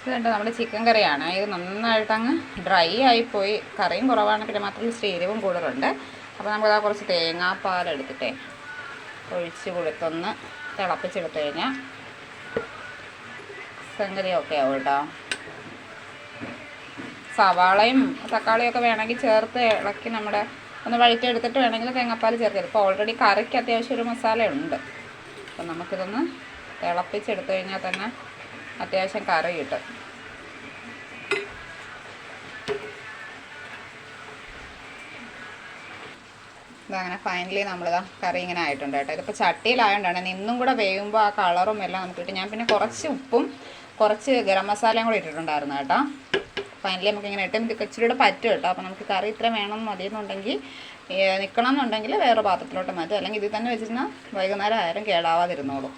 ഇതുണ്ട് നമ്മുടെ ചിക്കൻ കറിയാണ്. ഇത് നന്നായിട്ടങ്ങ് ഡ്രൈ ആയിപ്പോയി. കറിയും കുറവാണ്, പിന്നെ മാത്രമല്ല ഇച്ചിരി എരിവും കൂടുതലുണ്ട്. അപ്പോൾ നമുക്കതാ കുറച്ച് തേങ്ങാപ്പാലെടുത്തിട്ടേ ഒഴിച്ച് കൊടുത്തൊന്ന് തിളപ്പിച്ചെടുത്ത് കഴിഞ്ഞാൽ സംഗതിയൊക്കെ ആവും കേട്ടോ. സവാളയും തക്കാളിയൊക്കെ വേണമെങ്കിൽ ചേർത്ത് ഇളക്കി നമ്മുടെ ഒന്ന് വഴറ്റിയെടുത്തിട്ട് വേണമെങ്കിൽ തേങ്ങാപ്പാൽ ചേർക്കരുത്. ഇപ്പോൾ ഓൾറെഡി കറിക്ക് അത്യാവശ്യം ഒരു മസാല ഉണ്ട്. അപ്പം നമുക്കിതൊന്ന് തിളപ്പിച്ചെടുത്ത് കഴിഞ്ഞാൽ തന്നെ അത്യാവശ്യം കറി കിട്ടും. ഇതങ്ങനെ ഫൈനലി നമ്മളിതാ കറി ഇങ്ങനെ ആയിട്ടുണ്ട് കേട്ടോ. ഇതിപ്പോൾ ചട്ടിയിലായതുകൊണ്ടാണ്. ഇന്നും കൂടെ വേകുമ്പോൾ ആ കളറും എല്ലാം നമുക്ക് കിട്ടും. ഞാൻ പിന്നെ കുറച്ച് ഉപ്പും കുറച്ച് ഗരം മസാലയും കൂടെ ഇട്ടിട്ടുണ്ടായിരുന്നു കേട്ടോ. ഫൈനലി നമുക്കിങ്ങനെ ഇട്ടും ഇത് ഇച്ചിരി കൂടെ പറ്റും കേട്ടോ. അപ്പോൾ നമുക്ക് കറി ഇത്ര വേണമെന്ന് മതിയെന്നുണ്ടെങ്കിൽ നിൽക്കണം എന്നുണ്ടെങ്കിൽ വേറെ പാത്രത്തിലോട്ട് മാറ്റും. അല്ലെങ്കിൽ ഇതിൽ തന്നെ വെച്ചിരുന്നാൽ വൈകുന്നേരം ആയാലും കേടാവാതിരുന്നോളൂ.